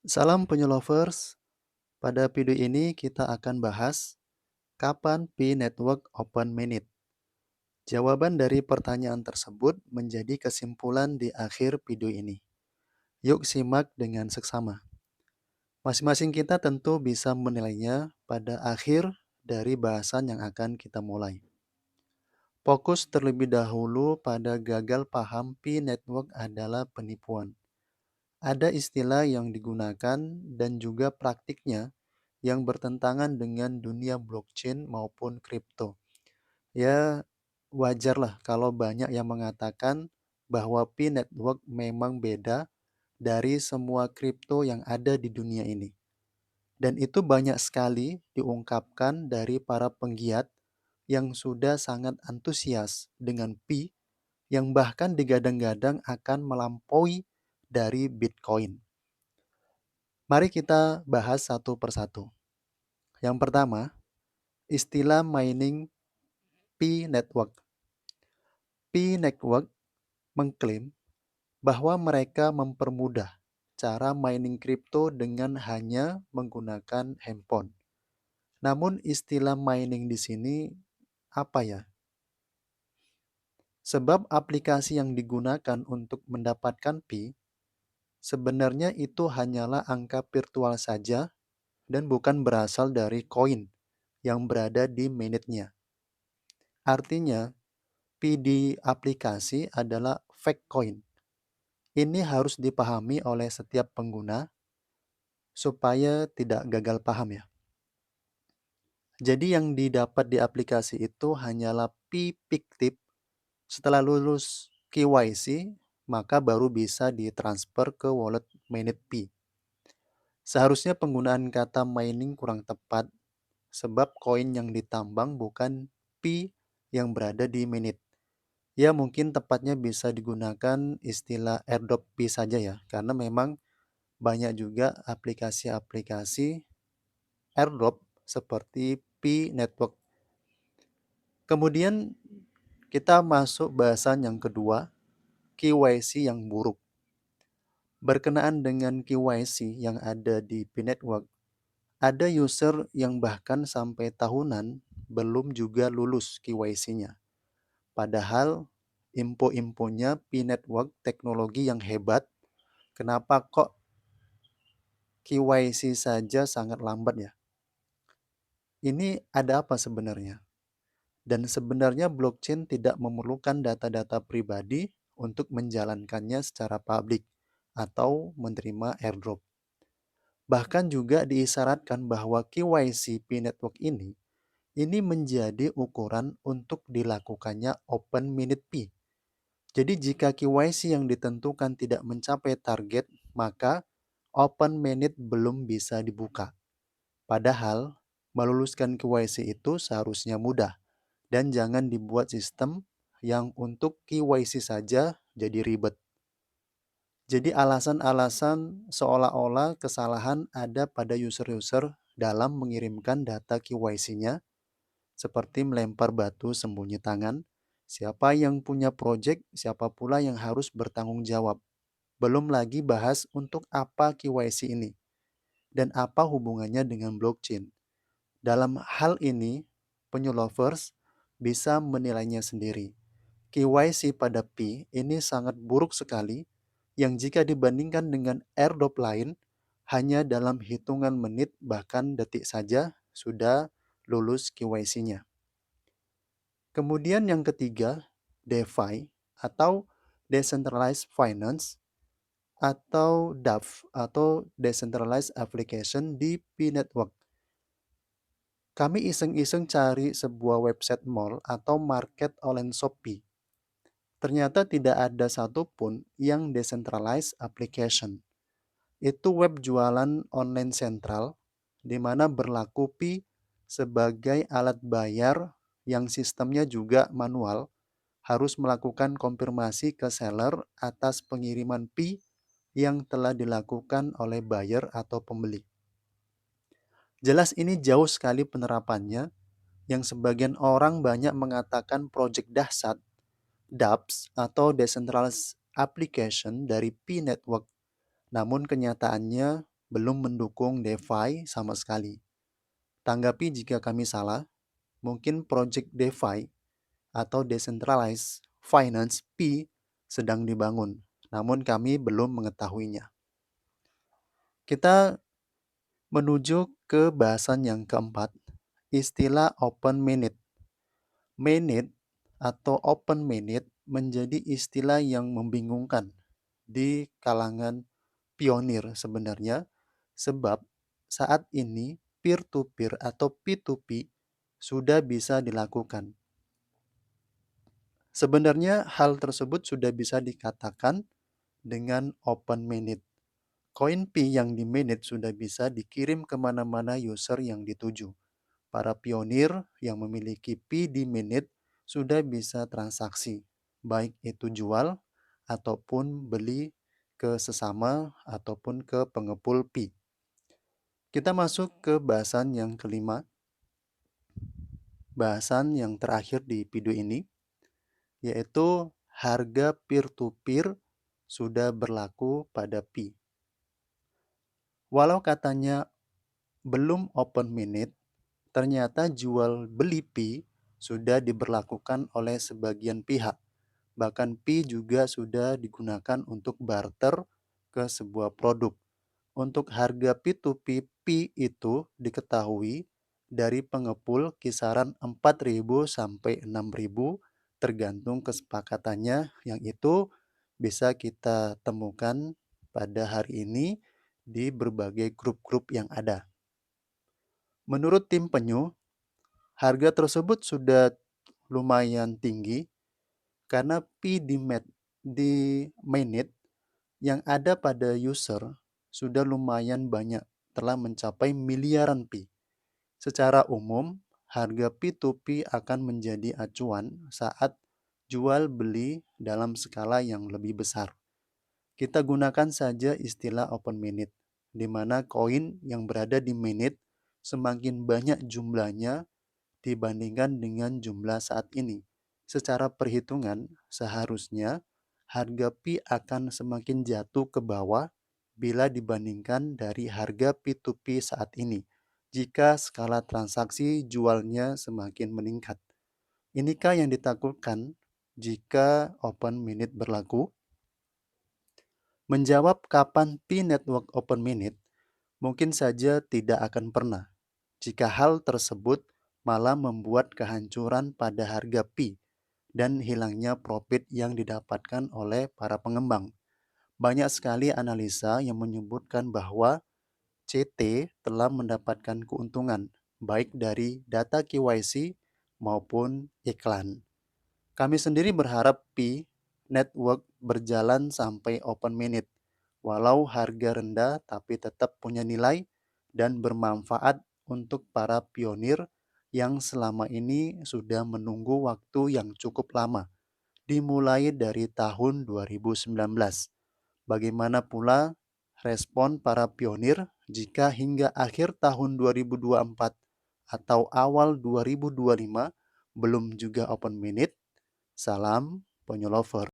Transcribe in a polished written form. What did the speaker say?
Salam penyu lovers. Pada video ini kita akan bahas kapan Pi Network Open Minute. Jawaban dari pertanyaan tersebut menjadi kesimpulan di akhir video ini. Yuk simak dengan seksama. Masing-masing kita tentu bisa menilainya pada akhir dari bahasan yang akan kita mulai. Fokus terlebih dahulu pada gagal paham Pi Network adalah penipuan. Ada istilah yang digunakan dan juga praktiknya yang bertentangan dengan dunia blockchain maupun kripto. Ya, wajarlah kalau banyak yang mengatakan bahwa Pi Network memang beda dari semua kripto yang ada di dunia ini. Dan itu banyak sekali diungkapkan dari para penggiat yang sudah sangat antusias dengan Pi yang bahkan digadang-gadang akan melampaui dari Bitcoin. Mari kita bahas satu persatu. Yang pertama, istilah mining Pi Network. Pi Network mengklaim bahwa mereka mempermudah cara mining kripto dengan hanya menggunakan handphone. Namun istilah mining di sini apa ya? Sebab aplikasi yang digunakan untuk mendapatkan Pi sebenarnya itu hanyalah angka virtual saja dan bukan berasal dari koin yang berada di mainnetnya. Artinya, Pi di aplikasi adalah fake coin. Ini harus dipahami oleh setiap pengguna supaya tidak gagal paham ya. Jadi yang didapat di aplikasi itu hanyalah Pi fiktif. Setelah lulus KYC, maka baru bisa ditransfer ke wallet mainnet Pi. Seharusnya penggunaan kata mining kurang tepat sebab koin yang ditambang bukan Pi yang berada di mainnet. Ya mungkin tepatnya bisa digunakan istilah airdrop Pi saja ya, karena memang banyak juga aplikasi-aplikasi airdrop seperti Pi Network. Kemudian kita masuk bahasan yang kedua, KYC yang buruk. Berkenaan dengan KYC yang ada di Pi Network, ada user yang bahkan sampai tahunan belum juga lulus KYC-nya. Padahal info-infonya Pi Network teknologi yang hebat, kenapa kok KYC saja sangat lambat ya? Ini ada apa sebenarnya? Dan sebenarnya blockchain tidak memerlukan data-data pribadi untuk menjalankannya secara publik atau menerima airdrop. Bahkan juga diisyaratkan bahwa KYC Pi Network ini menjadi ukuran untuk dilakukannya Open Minute Pi. Jadi jika KYC yang ditentukan tidak mencapai target, maka Open Minute belum bisa dibuka. Padahal meluluskan KYC itu seharusnya mudah dan jangan dibuat sistem yang untuk KYC saja jadi ribet. Jadi alasan-alasan seolah-olah kesalahan ada pada user-user dalam mengirimkan data KYC-nya seperti melempar batu sembunyi tangan. Siapa yang punya project, siapa pula yang harus bertanggung jawab. Belum lagi bahas untuk apa KYC ini dan apa hubungannya dengan blockchain. Dalam hal ini, penyu lovers bisa menilainya sendiri. KYC pada Pi ini sangat buruk sekali yang jika dibandingkan dengan airdrop lain, hanya dalam hitungan menit bahkan detik saja sudah lulus KYC-nya. Kemudian yang ketiga, DeFi atau Decentralized Finance atau DAF atau Decentralized Application di Pi Network. Kami iseng-iseng cari sebuah website mall atau market online Shopee. Ternyata tidak ada satupun yang decentralized application. Itu web jualan online sentral di mana berlaku Pi sebagai alat bayar yang sistemnya juga manual, harus melakukan konfirmasi ke seller atas pengiriman Pi yang telah dilakukan oleh buyer atau pembeli. Jelas ini jauh sekali penerapannya yang sebagian orang banyak mengatakan project dahsyat, dApps atau Decentralized Application dari Pi Network. Namun kenyataannya belum mendukung DeFi sama sekali. Tanggapi jika kami salah, mungkin project DeFi atau Decentralized Finance P sedang dibangun, namun kami belum mengetahuinya. Kita menuju ke bahasan yang keempat, istilah Open Minute. Minute atau Open Minute menjadi istilah yang membingungkan di kalangan pionir sebenarnya, sebab saat ini peer-to-peer atau P2P sudah bisa dilakukan. Sebenarnya hal tersebut sudah bisa dikatakan dengan Open Minute. Koin P yang di minute sudah bisa dikirim kemana-mana user yang dituju. Para pionir yang memiliki P di minute sudah bisa transaksi, baik itu jual ataupun beli ke sesama ataupun ke pengepul P. Kita masuk ke bahasan yang kelima, bahasan yang terakhir di video ini, yaitu harga peer-to-peer sudah berlaku pada P. Walau katanya belum open minute, ternyata jual beli P sudah diberlakukan oleh sebagian pihak. Bahkan P juga sudah digunakan untuk barter ke sebuah produk. Untuk harga P2P P itu diketahui dari pengepul kisaran 4.000 sampai 6.000 tergantung kesepakatannya, yang itu bisa kita temukan pada hari ini di berbagai grup-grup yang ada. Menurut tim penyu, harga tersebut sudah lumayan tinggi karena P di mainnet yang ada pada user sudah lumayan banyak, telah mencapai miliaran P. Secara umum, harga P2P akan menjadi acuan saat jual beli dalam skala yang lebih besar. Kita gunakan saja istilah open minute, di mana koin yang berada di minute semakin banyak jumlahnya dibandingkan dengan jumlah saat ini. Secara perhitungan, seharusnya harga P akan semakin jatuh ke bawah bila dibandingkan dari harga P2P saat ini, jika skala transaksi jualnya semakin meningkat. Inikah yang ditakutkan jika open minute berlaku? Menjawab kapan P Network Open Minute, mungkin saja tidak akan pernah, jika hal tersebut malah membuat kehancuran pada harga P dan hilangnya profit yang didapatkan oleh para pengembang. Banyak sekali analisa yang menyebutkan bahwa CT telah mendapatkan keuntungan baik dari data KYC maupun iklan. Kami sendiri berharap P Network berjalan sampai open minute, walau harga rendah tapi tetap punya nilai dan bermanfaat untuk para pionir yang selama ini sudah menunggu waktu yang cukup lama, dimulai dari tahun 2019. Bagaimana pula respon para pionir jika hingga akhir tahun 2024 atau awal 2025 belum juga open minute? Salam Ponyo Lover.